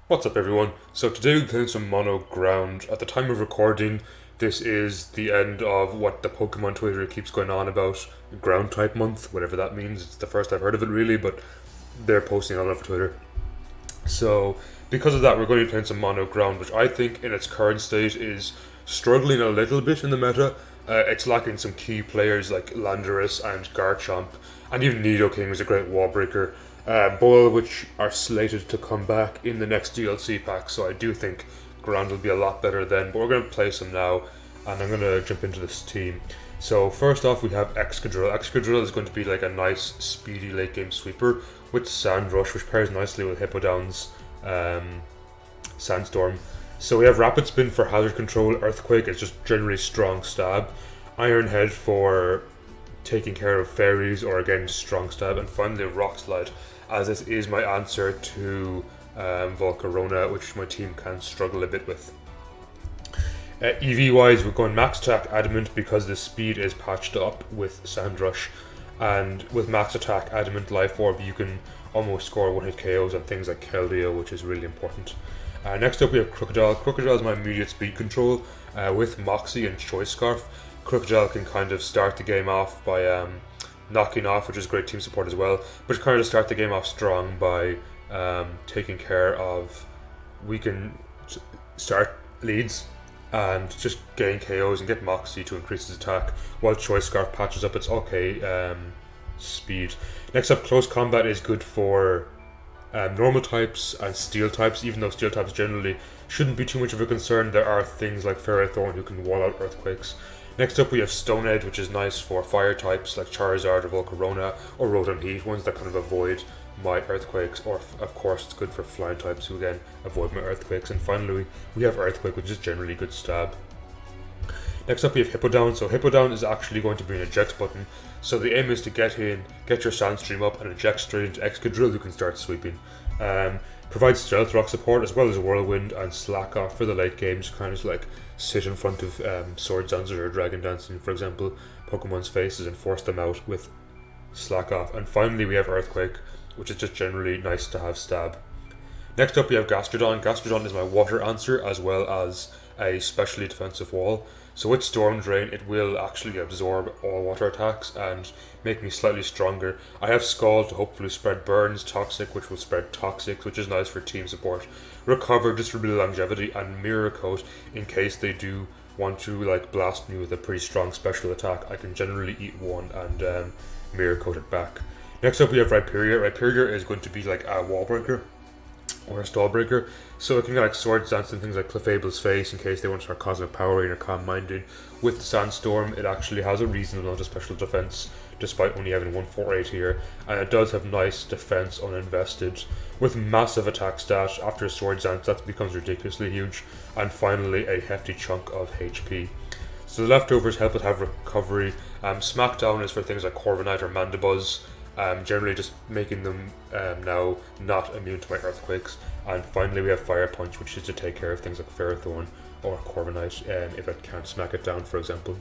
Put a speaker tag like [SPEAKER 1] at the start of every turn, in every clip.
[SPEAKER 1] What's up, everyone? So today we're playing some mono ground. At the time of recording, this is the end of what the Pokemon Twitter keeps going on about, ground type month, whatever that means. It's the first I've heard of it really, but they're posting on it for Twitter. So because of that, we're going to be playing some mono ground, which I think in its current state is struggling a little bit in the meta. It's lacking some key players like Landorus and Garchomp, and even Nidoking is a great wall breaker. Both of which are slated to come back in the next DLC pack, so I do think ground will be a lot better then. But we're going to play some now, and I'm going to jump into this team. So first off, we have Excadrill. Excadrill is going to be like a nice, speedy late game sweeper with Sand Rush, which pairs nicely with Hippowdon's Sandstorm. So we have Rapid Spin for hazard control. Earthquake is just generally strong stab. Iron Head for taking care of fairies or again strong stab, and finally Rock Slide, as this is my answer to Volcarona, which my team can struggle a bit with. EV wise, we're going max attack adamant because the speed is patched up with Sand Rush, and with max attack adamant life orb you can almost score one hit KOs on things like Keldeo, which is really important. Next up we have Crocodile. Crocodile is my immediate speed control with Moxie and Choice Scarf. Crocodile can kind of start the game off by knocking off, which is great team support as well, but kind of start the game off strong by taking care of, we can start leads and just gain KOs and get Moxie to increase his attack, while Choice Scarf patches up its okay speed. Next up, Close Combat is good for normal types and steel types, even though steel types generally shouldn't be too much of a concern. There are things like Ferrothorn who can wall out earthquakes. Next up we have Stone Edge, which is nice for fire types like Charizard or Volcarona or Rotom Heat, ones that kind of avoid my earthquakes, or of course it's good for flying types who again avoid my earthquakes. And finally we have Earthquake, which is generally good stab. Next up we have Hippowdon. So Hippowdon is actually going to be an eject button, so the aim is to get your Sandstream up and eject straight into Excadrill, who can start sweeping. Provides Stealth Rock support as well as Whirlwind and Slack Off for the late games, kind of like sit in front of Sword Dancer or Dragon Dancing, for example, Pokemon's faces, and force them out with Slack Off. And finally we have Earthquake, which is just generally nice to have stab. Next up we have Gastrodon. Gastrodon is my water answer as well as a specially defensive wall. So with Storm Drain it will actually absorb all water attacks and make me slightly stronger. I have Scald to hopefully spread burns, Toxic which will spread Toxic, which is nice for team support. Recover just for a bit of longevity, and Mirror Coat in case they do want to like blast me with a pretty strong special attack. I can generally eat one and Mirror Coat it back. Next up we have Rhyperior. Rhyperior is going to be like a wall breaker or a stall breaker, so it can get like Sword Dance and things like Clefable's Face in case they want to start Cosmic Powering or Calm Minding. With Sandstorm it actually has a reasonable amount of special defense despite only having 148 here, and it does have nice defense uninvested with massive attack stat. After Sword Dance that becomes ridiculously huge, and finally a hefty chunk of HP. So the leftovers help it have recovery. Smackdown is for things like Corviknight or Mandibuzz, generally just making them now not immune to my earthquakes. And finally we have Fire Punch, which is to take care of things like Ferrothorn or Corviknight if it can't smack it down, for example.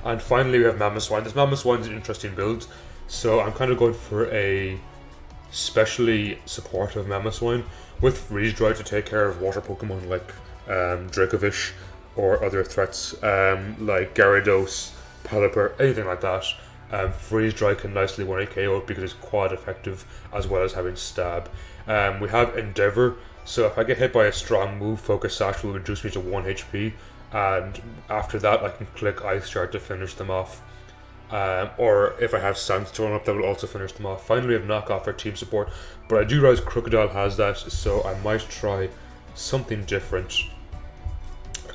[SPEAKER 1] And finally we have Mamoswine. This Mamoswine is an interesting build, so I'm kind of going for a specially supportive Mamoswine with Freeze Dry to take care of water Pokemon like Dracovish or other threats like Gyarados, Pelipper, anything like that. Freeze Dry can nicely 1-hit KO because it's quad effective as well as having stab. We have Endeavour, so if I get hit by a strong move, Focus Sash will reduce me to 1 HP, and after that I can click Ice Shard to finish them off. Or if I have Sandstorm up, that will also finish them off. Finally we have Knock Off for team support, but I do realize Crocodile has that, so I might try something different.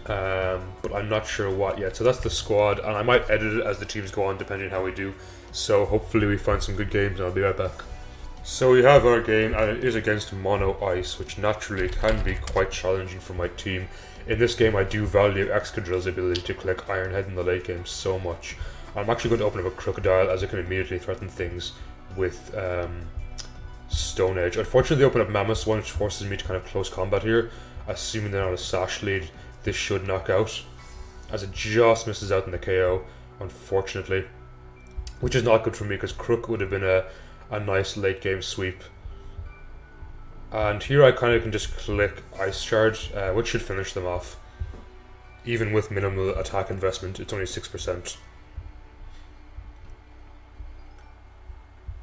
[SPEAKER 1] But I'm not sure what yet. So that's the squad, and I might edit it as the teams go on depending on how we do. So hopefully we find some good games and I'll be right back. So we have our game, and it is against Mono Ice, which naturally can be quite challenging for my team. In this game I do value Excadrill's ability to click Iron Head in the late game so much. I'm actually going to open up a Crocodile as it can immediately threaten things with Stone Edge. Unfortunately they open up Mamoswine, which forces me to kind of close combat here. Assuming they're not a Sash lead, this should knock out, as it just misses out in the KO, unfortunately. Which is not good for me because Crook would have been a nice late game sweep. And here I kind of can just click Ice Shard, which should finish them off. Even with minimal attack investment, it's only 6%.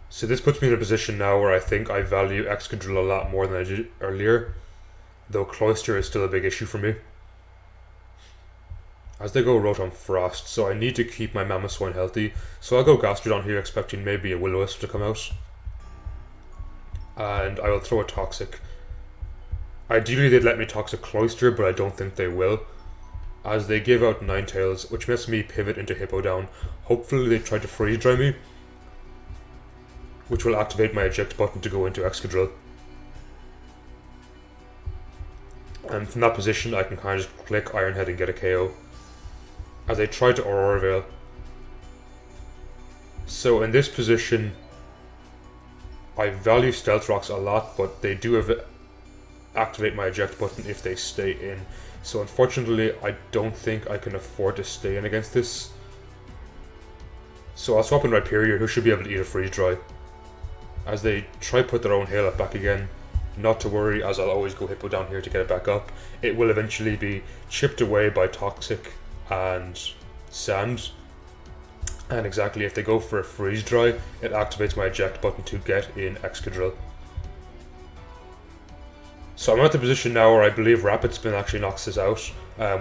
[SPEAKER 1] So this puts me in a position now where I think I value Excadrill a lot more than I did earlier, though Cloyster is still a big issue for me. As they go Rotom Frost, so I need to keep my Mamoswine healthy, so I'll go Gastrodon here expecting maybe a Will-O-Wisp to come out. And I will throw a Toxic. Ideally they'd let me Toxic Cloyster, but I don't think they will, as they give out Ninetales, which makes me pivot into Hippowdon. Hopefully they try to Freeze Dry me, which will activate my eject button to go into Excadrill. And from that position I can kind of just click Iron Head and get a KO, as they try to Aurora Veil. So in this position, I value Stealth Rocks a lot, but they do activate my eject button if they stay in. So unfortunately, I don't think I can afford to stay in against this. So I'll swap in Rhyperior, who should be able to eat a Freeze Dry. As they try to put their own hail up back again, not to worry, as I'll always go Hippo down here to get it back up. It will eventually be chipped away by Toxic and Sand. And exactly, if they go for a Freeze Dry, it activates my eject button to get in Excadrill. So I'm at the position now where I believe Rapid Spin actually knocks this out,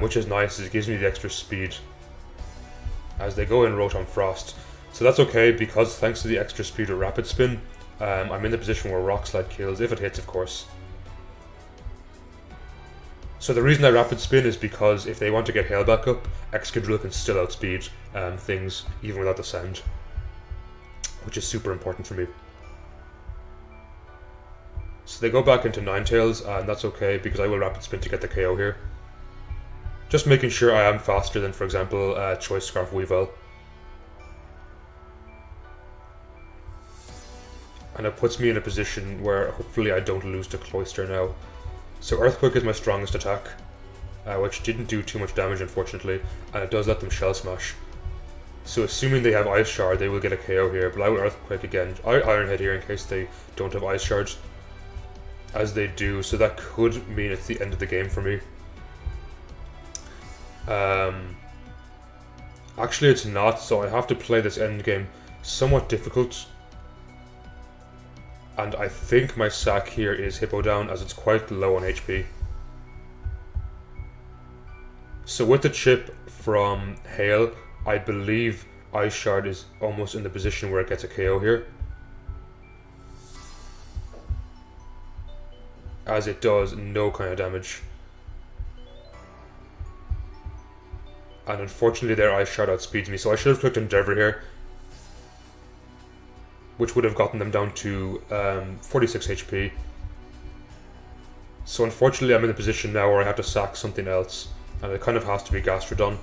[SPEAKER 1] which is nice, as it gives me the extra speed as they go in Rotom Frost. So that's okay, because thanks to the extra speed of Rapid Spin, I'm in the position where Rock Slide kills, if it hits of course. So the reason I Rapid Spin is because if they want to get Hail back up, Excadrill can still outspeed things, even without the Sand, which is super important for me. So they go back into Ninetales, and that's okay, because I will Rapid Spin to get the KO here. Just making sure I am faster than, for example, Choice Scarf Weavile. And it puts me in a position where hopefully I don't lose to Cloyster now. So Earthquake is my strongest attack, which didn't do too much damage unfortunately, and it does let them Shell Smash. So assuming they have Ice Shard, they will get a KO here, but I will Earthquake again. Iron Head here in case they don't have Ice Shards. As they do, so that could mean it's the end of the game for me. Actually it's not, so I have to play this end game somewhat difficult. And I think my sack here is Hippowdon, as it's quite low on HP. So with the chip from Hail, I believe Ice Shard is almost in the position where it gets a KO here, as it does no kind of damage. And unfortunately their Ice Shard outspeeds me, so I should have clicked Endeavor here, which would have gotten them down to 46 HP. So unfortunately I'm in a position now where I have to sack something else, and it kind of has to be Gastrodon.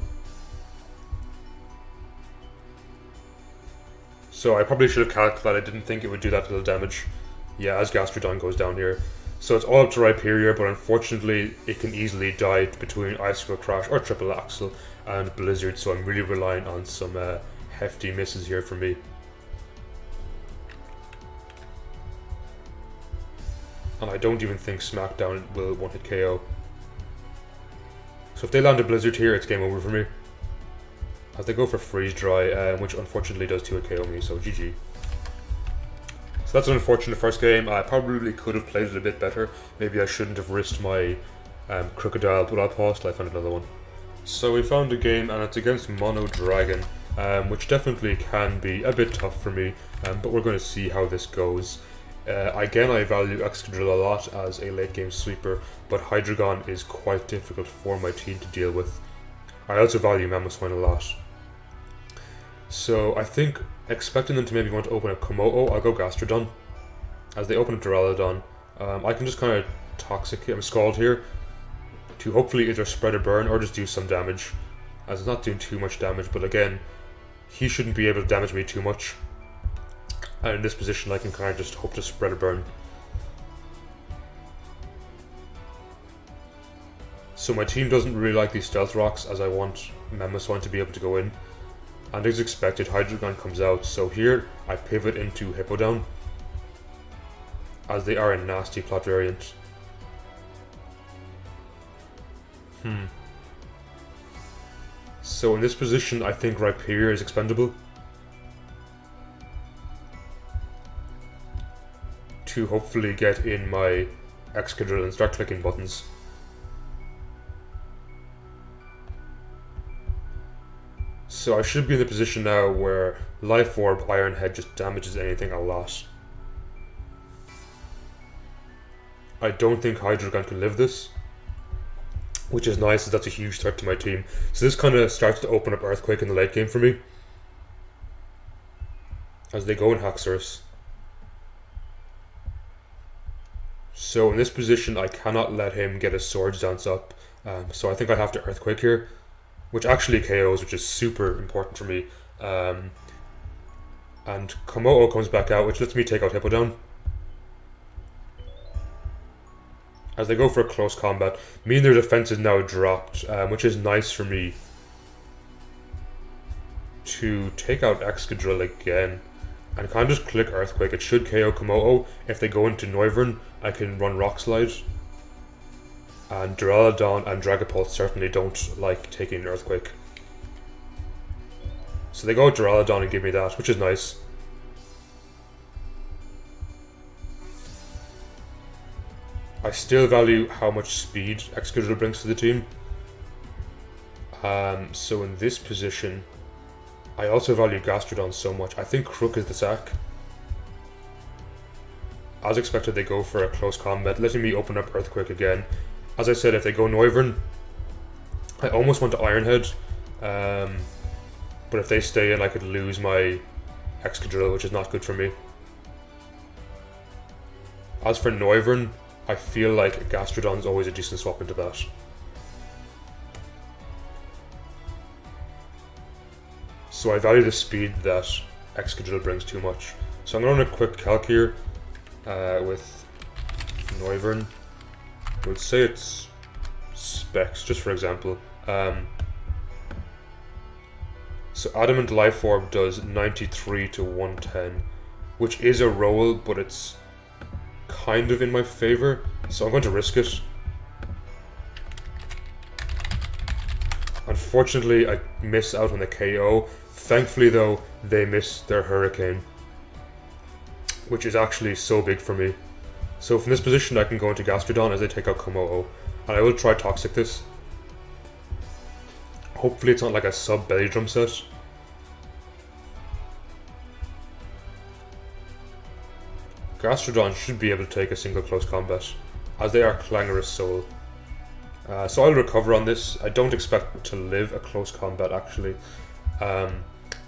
[SPEAKER 1] So I probably should have calculated, I didn't think it would do that little damage. Yeah, as Gastrodon goes down here. So it's all up to Rhyperior, but unfortunately it can easily die between Icicle Crash or Triple Axle and Blizzard, so I'm really relying on some hefty misses here for me. And I don't even think Smackdown will one-hit KO. So if they land a Blizzard here, it's game over for me, as they go for Freeze Dry, which unfortunately does 2-hit KO me, so GG. So that's an unfortunate first game. I probably could have played it a bit better. Maybe I shouldn't have risked my Crocodile, but I'll pause till I find another one. So we found a game, and it's against Mono Dragon, which definitely can be a bit tough for me, but we're going to see how this goes. Again, I value Excadrill a lot as a late game sweeper, but Hydreigon is quite difficult for my team to deal with. I also value Mamoswine a lot. So I think, expecting them to maybe want to open up Komodo, I'll go Gastrodon. As they open up Duraludon, I can just kind of Toxic him, Scald here, to hopefully either spread a burn or just do some damage, as it's not doing too much damage, but again, he shouldn't be able to damage me too much. And in this position I can kind of just hope to spread a burn. So my team doesn't really like these Stealth Rocks, as I want Mamoswine to be able to go in. And as expected, Hydreigon comes out, so here I pivot into Hippowdon. as they are a nasty plot variant. So in this position, I think Rhyperior is expendable to hopefully get in my Excadrill and start clicking buttons. So I should be in the position now where Life Orb Iron Head just damages anything a lot. I don't think Hydreigon can live this, which is nice, as that's a huge threat to my team. So this kind of starts to open up Earthquake in the late game for me, as they go in Haxorus. So in this position, I cannot let him get his Swords Dance up, so I think I have to Earthquake here, which actually KOs, which is super important for me. And Komodo comes back out, which lets me take out Hippowdon. As they go for a close combat, me and their defense is now dropped, which is nice for me to take out Excadrill again. And kind of just click Earthquake. It should KO Komodo. If they go into Noivern, I can run Rock Slide. And Duraludon and Dragapult certainly don't like taking an Earthquake. So they go with Duraludon and give me that, which is nice. I still value how much speed Excadrill brings to the team. So in this position, I also value Gastrodon so much. I think Crook is the sack. As expected, they go for a close combat, letting me open up Earthquake again. As I said, if they go Noivern, I almost want to Iron Head. But if they stay in, I could lose my Excadrill, which is not good for me. As for Noivern, I feel like Gastrodon is always a decent swap into that. So I value the speed that Excadrill brings too much. So I'm going to run a quick calc here with Noivern. I would say it's Specs, just for example. So Adamant Life Orb does 93 to 110, which is a roll, but it's kind of in my favor, so I'm going to risk it. Unfortunately, I miss out on the KO. Thankfully though, they miss their Hurricane, which is actually so big for me. So from this position I can go into Gastrodon as they take out Komodo, and I will try Toxic this. Hopefully it's not like a sub belly drum set. Gastrodon should be able to take a single close combat, as they are Clangorous Soul. So I'll recover on this. I don't expect to live a close combat actually.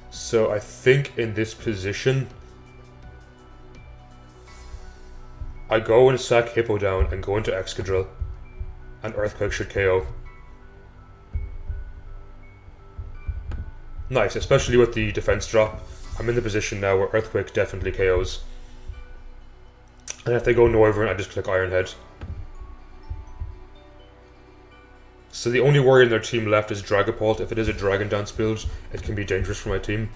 [SPEAKER 1] So I think in this position, I go and sack Hippowdon and go into Excadrill, and Earthquake should KO. Nice, especially with the defense drop. I'm in the position now where Earthquake definitely KOs. And if they go Noivern, I just click Iron Head. So the only warrior in their team left is Dragapult. If it is a Dragon Dance build, it can be dangerous for my team.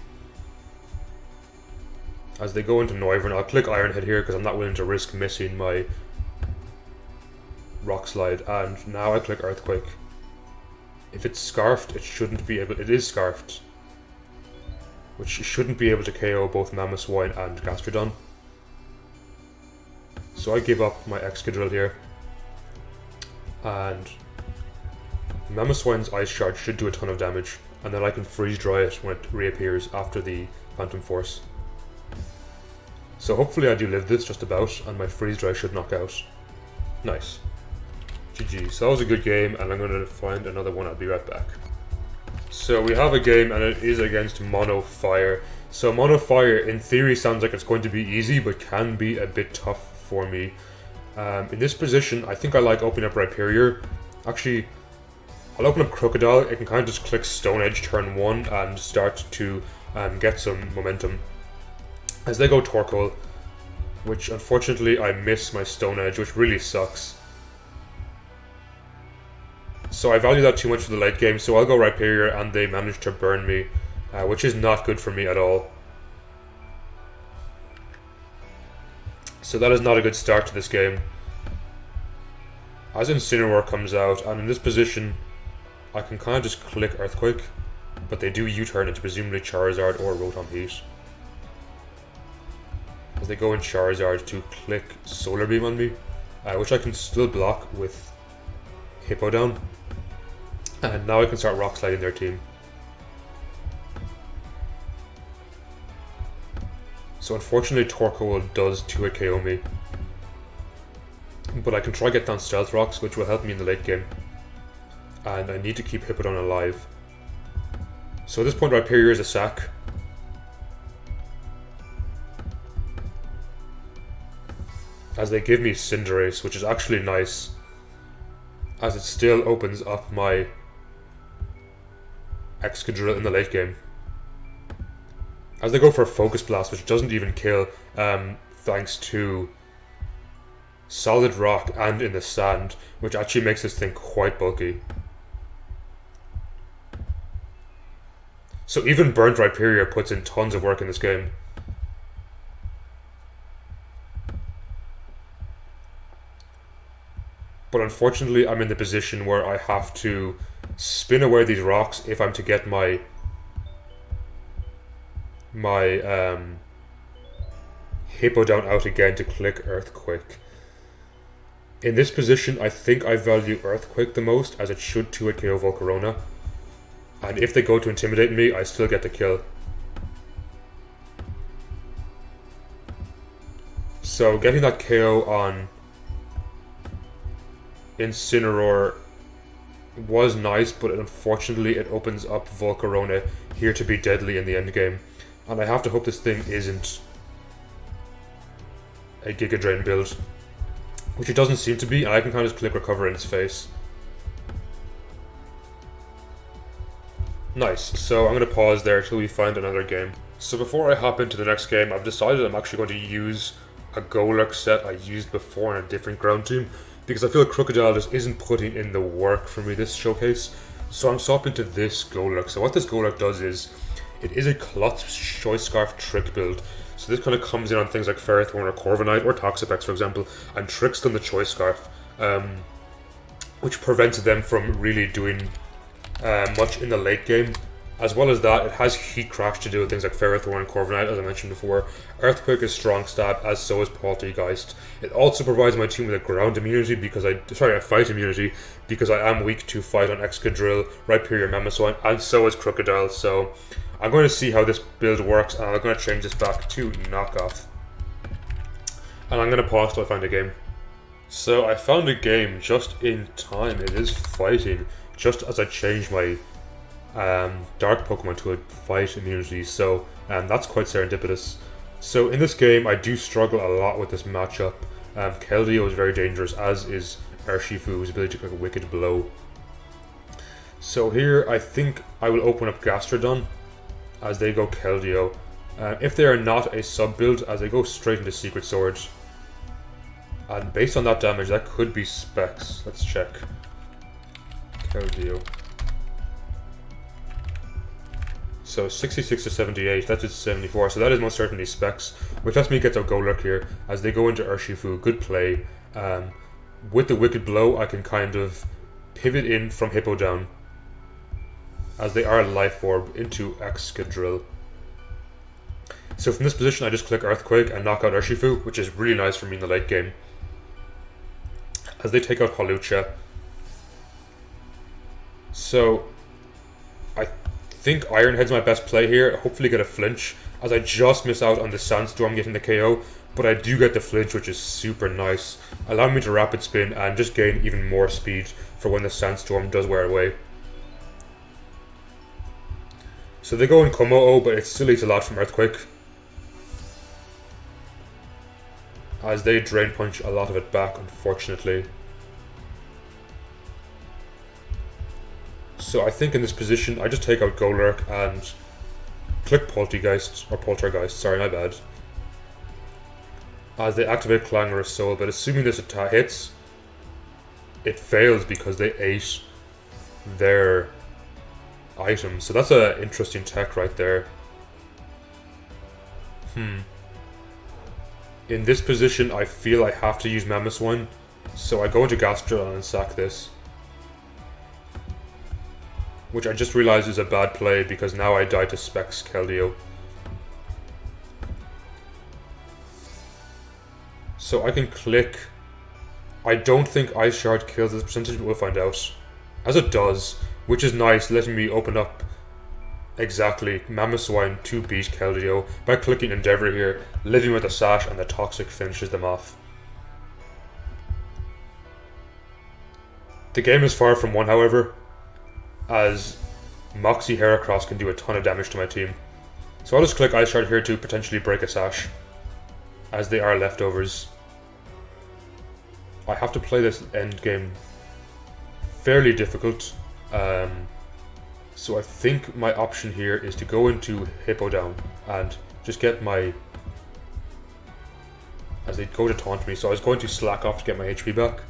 [SPEAKER 1] As they go into Noivern, I'll click Iron Head here because I'm not willing to risk missing my Rock Slide. And now I click Earthquake. If it's Scarfed, it shouldn't be able. It is Scarfed, which shouldn't be able to KO both Mamoswine and Gastrodon. So I give up my Excadrill here, and Mamoswine's Ice Shard should do a ton of damage, and then I can freeze dry it when it reappears after the Phantom Force. So hopefully I do live this just about, and my freeze dry should knock out. Nice. GG. So that was a good game, and I'm going to find another one. I'll be right back. So we have a game, and it is against Mono Fire. So Mono Fire, in theory, sounds like it's going to be easy, but can be a bit tough for me. In this position, I think I like opening up Rhyperior. Actually, I'll open up Crocodile. It can kind of just click Stone Edge turn 1 and start to get some momentum. As they go Torkoal, which unfortunately I miss my Stone Edge, which really sucks. So I value that too much for the late game, so I'll go Rhyperior, and they manage to burn me, which is not good for me at all. So that is not a good start to this game. As Incineroar comes out, and in this position, I can kind of just click Earthquake, but they do U-turn into presumably Charizard or Rotom Heat. As they go in Charizard to click Solar Beam on me, which I can still block with Hippowdon. And now I can start Rock Sliding their team. So unfortunately Torkoal does 2-hit KO me. But I can try get down Stealth Rocks, which will help me in the late game. And I need to keep Hippowdon alive. So at this point Rhyperior is a sack. As they give me Cinderace, which is actually nice, as it still opens up my Excadrill in the late game. As they go for a Focus Blast, which doesn't even kill, thanks to Solid Rock and in the sand, which actually makes this thing quite bulky. So even Burnt Rhyperior puts in tons of work in this game. But unfortunately, I'm in the position where I have to spin away these rocks if I'm to get my Hippowdon out again to click Earthquake. In this position, I think I value Earthquake the most, as it should 2-hit KO Volcarona. And if they go to intimidate me, I still get the kill. So getting that KO on Incineroar was nice, but unfortunately it opens up Volcarona here to be deadly in the end game. And I have to hope this thing isn't a Giga Drain build, which it doesn't seem to be, and I can kind of just click Recover in its face. Nice, so I'm going to pause there till we find another game. So before I hop into the next game, I've decided I'm actually going to use a Golurk set I used before in a different ground team, because I feel like Crocodile just isn't putting in the work for me this showcase. So I'm swapping to this Golurk. So what this Golurk does is, it is a Klutz Choice Scarf trick build. So this kind of comes in on things like Ferrothorn or Corviknight or Toxapex, for example, and tricks them the Choice Scarf, which prevents them from really doing much in the late game. As well as that, it has Heat Crash to do with things like Ferrothorn and Corviknight, as I mentioned before. Earthquake is Strong Stab, as so is Poltergeist. It also provides my team with a ground immunity because a fight immunity, because I am weak to fight on Excadrill, Rhyperior, Mamoswine, and so is Crocodile. So I'm going to see how this build works, and I'm going to change this back to Knockoff. And I'm going to pause till I find a game. So I found a game just in time. It is fighting, just as I change my Dark Pokemon to a fight immunity, so that's quite serendipitous. So in this game, I do struggle a lot with this matchup. Keldeo is very dangerous, as is Urshifu, whose ability to click a Wicked Blow. So here, I think I will open up Gastrodon as they go Keldeo. If they are not a sub build, as they go straight into Secret Sword. And based on that damage, that could be Specs. Let's check. Keldeo. So 66 to 78, that's just 74, so that is most certainly Specs, which lets me get to Golurk here, as they go into Urshifu. Good play. With the Wicked Blow, I can kind of pivot in from Hippowdon, as they are Life Orb, into Excadrill. So from this position, I just click Earthquake and knock out Urshifu, which is really nice for me in the late game. As they take out Hawlucha. So I think Ironhead's my best play here. Hopefully get a flinch, as I just miss out on the Sandstorm getting the KO, but I do get the flinch, which is super nice, allowing me to Rapid Spin and just gain even more speed for when the Sandstorm does wear away. So they go in Kommo-o, but it still eats a lot from Earthquake, as they Drain Punch a lot of it back, unfortunately. So I think in this position, I just take out Golurk and click Poltergeist, sorry, my bad. As they activate Clangorous Soul, but assuming this attack hits, it fails because they ate their item. So that's an interesting tech right there. In this position, I feel I have to use Mamoswine, so I go into Gastrodon and sack this. Which I just realized is a bad play because now I die to Specs Keldeo. So I can click. I don't think Ice Shard kills this percentage, but we'll find out. As it does, which is nice, letting me open up exactly Mamoswine to beat Keldeo by clicking Endeavor here, living with a Sash, and the Toxic finishes them off. The game is far from won, however, as Moxie Heracross can do a ton of damage to my team. So I'll just click Ice Shard here to potentially break a Sash, as they are leftovers. I have to play this end game fairly difficult, so I think my option here is to go into Hippowdon and just get my... as they go to taunt me, so I was going to slack off to get my HP back,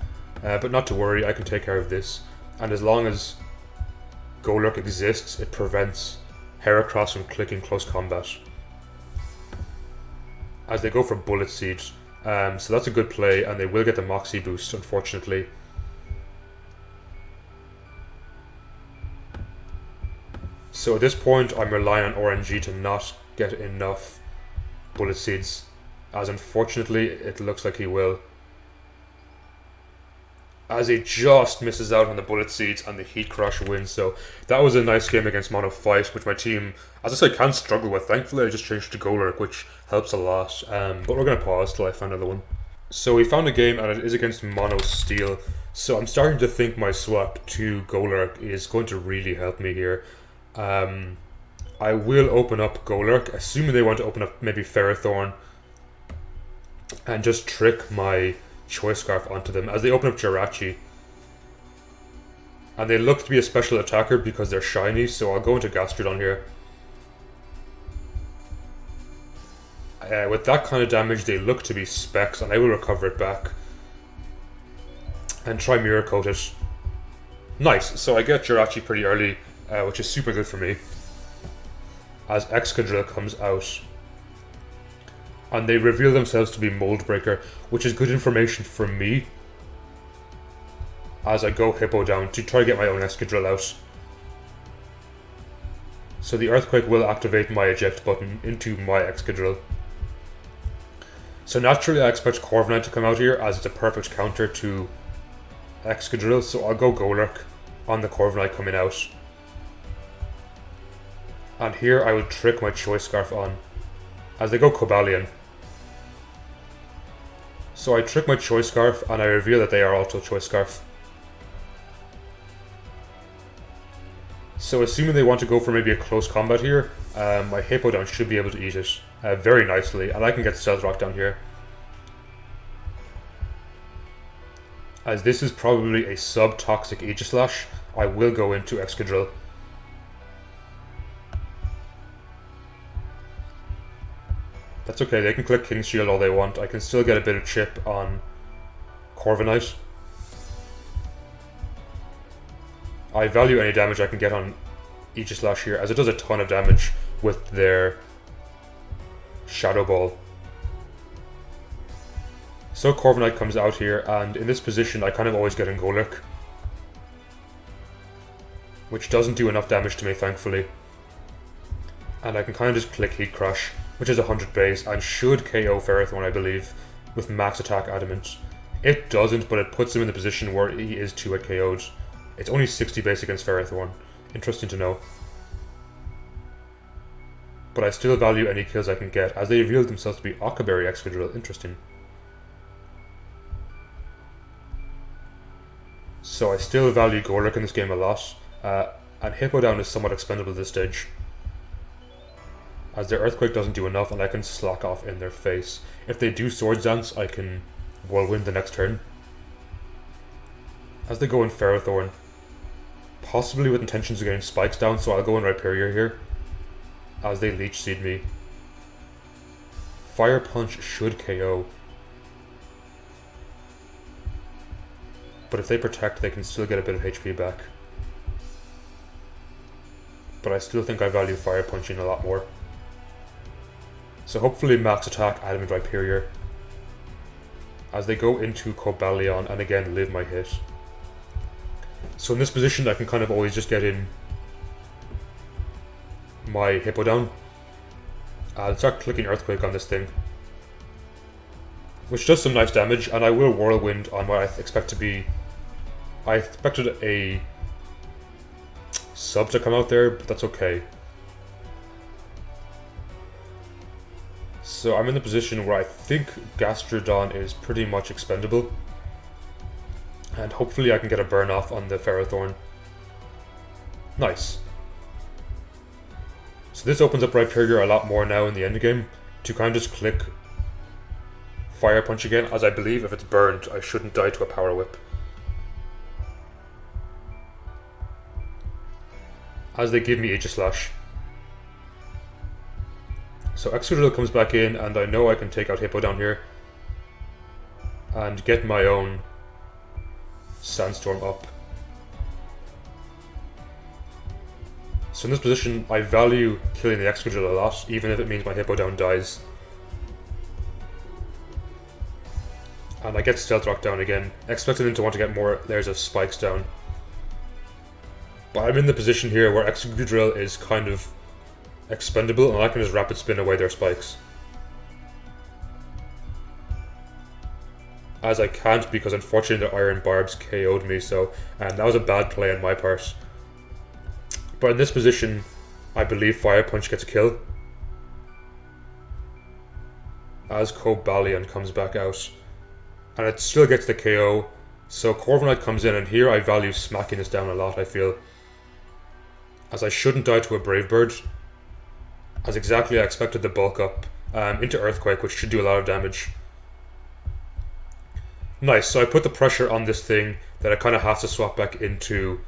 [SPEAKER 1] but not to worry, I can take care of this. And as long as Golurk exists, it prevents Heracross from clicking close combat, as they go for Bullet Seed. So that's a good play, and they will get the Moxie boost, unfortunately. So at this point, I'm relying on RNG to not get enough Bullet Seeds, as unfortunately it looks like he will. As he just misses out on the Bullet Seeds and the Heat Crush wins. So that was a nice game against Mono Fight, which my team, as I said, can struggle with. Thankfully I just changed to Golurk, which helps a lot. But we're going to pause till I find another one. So we found a game, and it is against Mono Steel. So I'm starting to think my swap to Golurk is going to really help me here. I will open up Golurk, assuming they want to open up maybe Ferrothorn, and just trick my Choice Scarf onto them as they open up Jirachi. And they look to be a special attacker because they're shiny, so I'll go into Gastrodon here. With that kind of damage, they look to be Specs, and I will recover it back and try Mirror Coat it. Nice, so I get Jirachi pretty early, which is super good for me, as Excadrill comes out. And they reveal themselves to be Mold Breaker, which is good information for me as I go Hippowdon to try to get my own Excadrill out. So the Earthquake will activate my eject button into my Excadrill. So naturally I expect Corviknight to come out here, as it's a perfect counter to Excadrill, so I'll go Golurk on the Corviknight coming out. And here I would trick my Choice Scarf on, as they go Cobalion. So I trick my Choice Scarf, and I reveal that they are also Choice Scarf. So assuming they want to go for maybe a close combat here, my Hippowdon should be able to eat it very nicely, and I can get Stealth Rock down here. As this is probably a sub-toxic Aegislash, I will go into Excadrill. That's okay, they can click King's Shield all they want. I can still get a bit of chip on Corviknight. I value any damage I can get on Aegislash here, as it does a ton of damage with their Shadow Ball. So Corviknight comes out here, and in this position I kind of always get in Golurk, which doesn't do enough damage to me, thankfully. And I can kind of just click Heat Crush, which is 100 base, and should KO Ferrothorn, I believe, with max attack Adamant. It doesn't, but it puts him in the position where he is 2-hit KO'd. It's only 60 base against Ferrothorn. Interesting to know. But I still value any kills I can get, as they reveal themselves to be Occaberry Excadrill. Interesting. So I still value Golurk in this game a lot, and Hippowdon is somewhat expendable at this stage, as their Earthquake doesn't do enough, and I can slack off in their face. If they do Swords Dance, I can Whirlwind the next turn. As they go in Ferrothorn, possibly with intentions of getting Spikes down, so I'll go in Rhyperior here, as they Leech Seed me. Fire Punch should KO, but if they protect, they can still get a bit of HP back. But I still think I value Fire Punching a lot more. So hopefully max attack Adamant Rhyperior. as they go into Cobalion and again live my hit. So in this position I can kind of always just get in my Hippowdon. I'll start clicking Earthquake on this thing, which does some nice damage, and I will Whirlwind on what I expect to be... I expected a sub to come out there, but that's okay. So I'm in the position where I think Gastrodon is pretty much expendable, and hopefully I can get a burn off on the Ferrothorn. Nice. So this opens up Rhyperior a lot more now in the endgame, to kind of just click Fire Punch again, as I believe if it's burned I shouldn't die to a Power Whip. As they give me Aegislash. So Excadrill comes back in, and I know I can take out Hippowdon here and get my own Sandstorm up. So in this position I value killing the Excadrill a lot, even if it means my Hippowdon dies. And I get Stealth Rock down again, expecting him to want to get more layers of spikes down. But I'm in the position here where Excadrill is kind of expendable, and I can just Rapid Spin away their spikes. As I can't, because unfortunately the Iron Barbs KO'd me, so that was a bad play on my part. But in this position, I believe Fire Punch gets a kill, as Cobalion comes back out. And it still gets the KO, so Corviknight comes in, and here I value smacking this down a lot, I feel. As I shouldn't die to a Brave Bird, as exactly I expected the bulk up into Earthquake, which should do a lot of damage. Nice, so I put the pressure on this thing that it kind of has to swap back into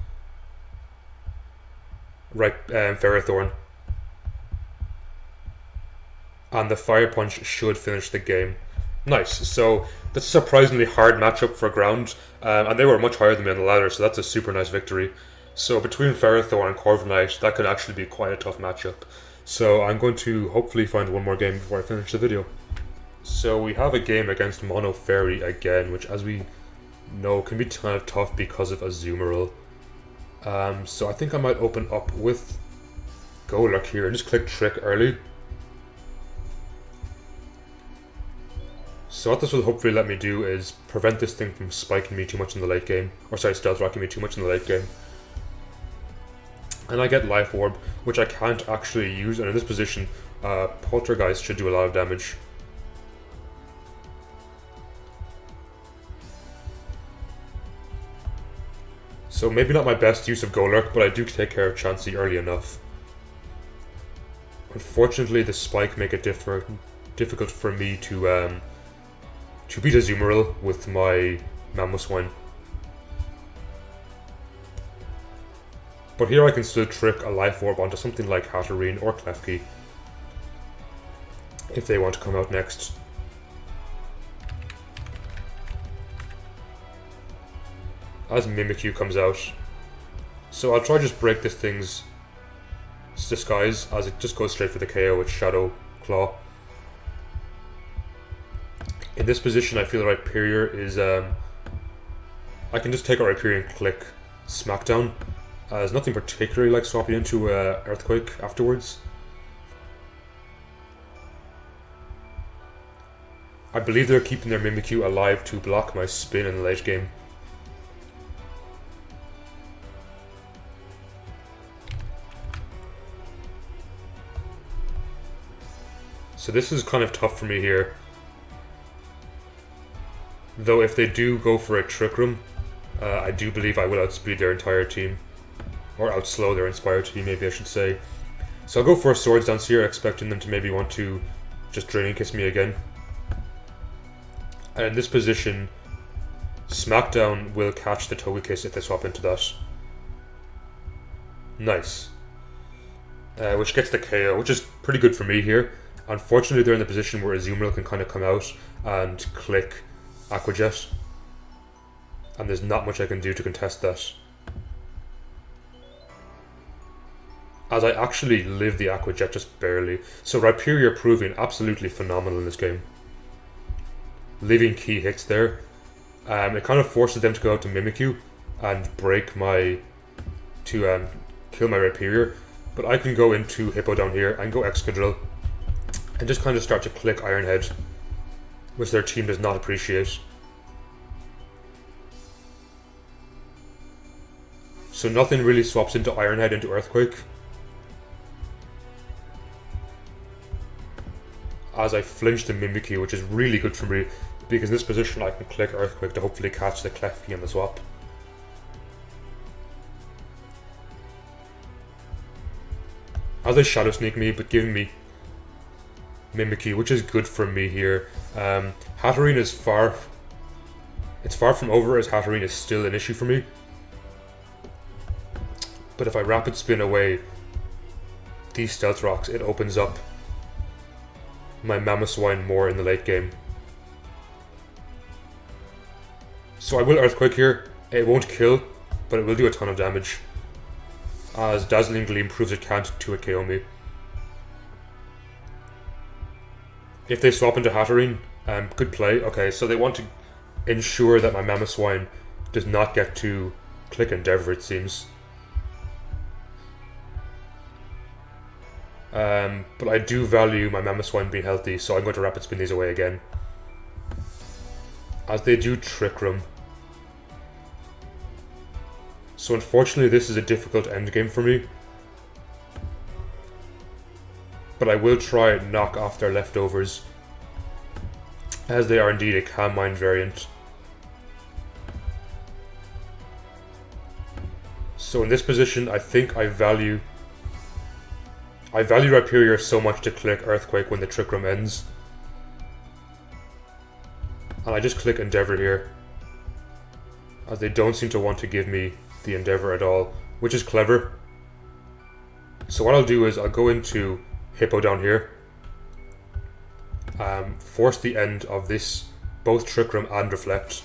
[SPEAKER 1] Ferrothorn. And the Fire Punch should finish the game. Nice, so that's a surprisingly hard matchup for ground, and they were much higher than me on the ladder, so that's a super nice victory. So between Ferrothorn and Corviknight, that could actually be quite a tough matchup. So I'm going to hopefully find one more game before I finish the video. So we have a game against Mono Fairy again, which as we know can be kind of tough because of Azumarill. So I think I might open up with Golurk here and just click Trick early. So what this will hopefully let me do is prevent this thing from spiking me too much in the late game, or sorry, Stealth Rocking me too much in the late game. And I get Life Orb, which I can't actually use, and in this position, Poltergeist should do a lot of damage. So maybe not my best use of Golurk, but I do take care of Chansey early enough. Unfortunately, the spike make it difficult for me to beat Azumarill with my Mamoswine. But here I can still trick a Life Orb onto something like Hatterene or Klefki if they want to come out next. As Mimikyu comes out. So I'll try to just break this thing's disguise as it just goes straight for the KO with Shadow Claw. In this position I feel Rhyperior is I can just take out Rhyperior and click Smackdown. There's nothing particularly like swapping into Earthquake afterwards. I believe they're keeping their Mimikyu alive to block my spin in the late game. So this is kind of tough for me here. Though if they do go for a Trick Room, I do believe I will outspeed their entire team. Or outslow their Inspired team, maybe I should say. So I'll go for a Swords Dance here, expecting them to maybe want to just Draining Kiss me again. And in this position, Smackdown will catch the Togekiss if they swap into that. Nice. Which gets the KO, which is pretty good for me here. Unfortunately, they're in the position where Azumarill can kind of come out and click Aqua Jet. And there's not much I can do to contest that. As I actually live the Aqua Jet just barely. So Rhyperior proving absolutely phenomenal in this game. leaving key hits there. It kind of forces them to go out to Mimikyu and break my... to kill my Rhyperior. But I can go into Hippo down here and go Excadrill and just kind of start to click Iron Head, which their team does not appreciate. So nothing really swaps into Iron Head into Earthquake, as I flinch the Mimikyu, which is really good for me, because in this position I can click Earthquake to hopefully catch the Klefki on the swap. As they Shadow Sneak me, but giving me Mimikyu, which is good for me here. Hatterene is far... It's far from over, as Hatterene is still an issue for me. But if I Rapid Spin away these Stealth Rocks, it opens up my Mamoswine more in the late game. So I will Earthquake here. It won't kill, but it will do a ton of damage, as Dazzling Gleam proves it can't 2-hit KO me. If they swap into Hatterene, good play. Okay, so they want to ensure that my Mamoswine does not get to click Endeavor, it seems. But I do value my Mamoswine being healthy, so I'm going to Rapid Spin these away again, as they do Trick Room. So unfortunately this is a difficult endgame for me, but I will try and knock off their leftovers, as they are indeed a Calm Mind variant. So in this position I think I value Rhyperior so much to click Earthquake when the Trick Room ends. And I just click Endeavor here, as they don't seem to want to give me the Endeavor at all, which is clever. So what I'll do is I'll go into Hippo down here, force the end of this, both Trick Room and Reflect.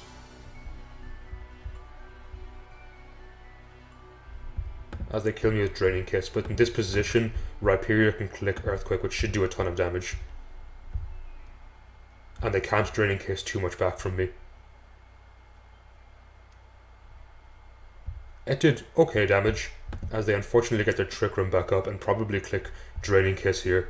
[SPEAKER 1] As they kill me with Draining Kiss, but in this position Rhyperior can click Earthquake, which should do a ton of damage, and they can't Draining Kiss too much back from me. It did okay damage, as they unfortunately get their Trick Room back up and probably click Draining Kiss here.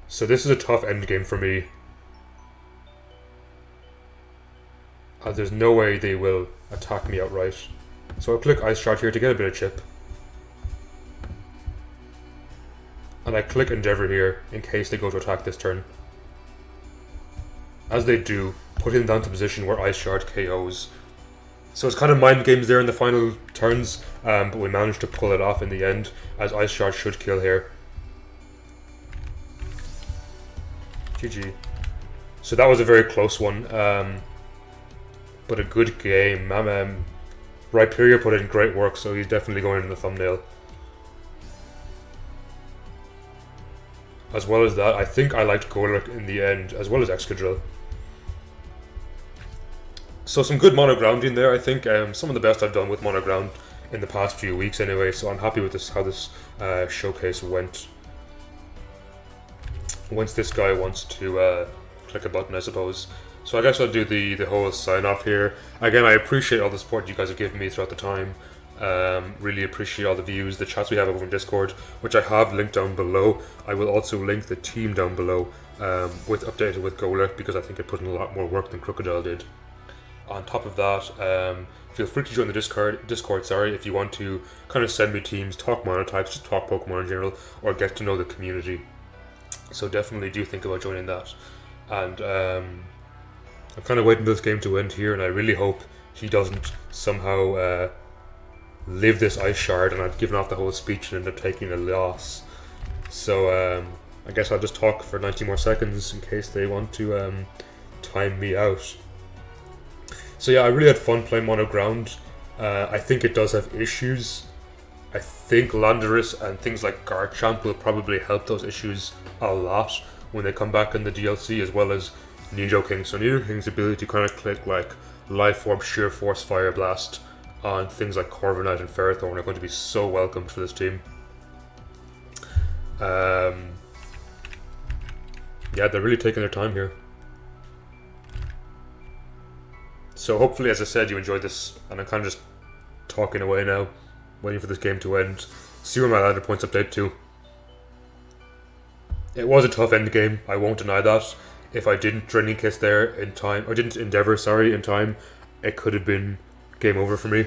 [SPEAKER 1] So this is a tough endgame for me, as there's no way they will attack me outright. So I'll click Ice Shard here to get a bit of chip, and I click Endeavor here in case they go to attack this turn. As they do, putting them down to a position where Ice Shard KOs. So it's kind of mind games there in the final turns, but we managed to pull it off in the end, as Ice Shard should kill here. GG. So that was a very close one, but a good game. Rhyperior put in great work, so he's definitely going in the thumbnail. As well as that, I think I liked Golurk in the end, as well as Excadrill. So some good mono grounding there, I think. Some of the best I've done with mono ground in the past few weeks anyway, so I'm happy with this, how this showcase went. Once this guy wants to click a button, I suppose. So I guess I'll do the whole sign off here. Again, I appreciate all the support you guys have given me throughout the time. Really appreciate all the views, the chats we have over in Discord, which I have linked down below. I will also link the team down below, with updated with Golurk, because I think it put in a lot more work than Crocodile did. On top of that, feel free to join the Discord, if you want to kind of send me teams, talk monotypes, just talk Pokemon in general, or get to know the community. So definitely do think about joining that. And I'm kind of waiting for this game to end here, and I really hope he doesn't somehow live this Ice Shard, and I've given off the whole speech and end up taking a loss. So I guess I'll just talk for 90 more seconds in case they want to time me out. So yeah, I really had fun playing mono ground. I think it does have issues. I think Landorus and things like Garchomp will probably help those issues a lot when they come back in the DLC, as well as Nidoking. So Nidoking's ability to kind of click like Life Orb, Sheer Force, Fire Blast on things like Corviknight and Ferrothorn are going to be so welcomed for this team. Yeah, they're really taking their time here. So hopefully, as I said, you enjoyed this, and I'm kind of just talking away now, waiting for this game to end. See where my ladder points update to. It was a tough end game, I won't deny that. If I didn't training kiss there in time, or didn't endeavor, sorry, in time, it could have been game over for me.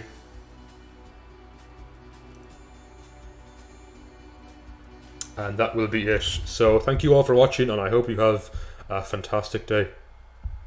[SPEAKER 1] And that will be it. So thank you all for watching, and I hope you have a fantastic day.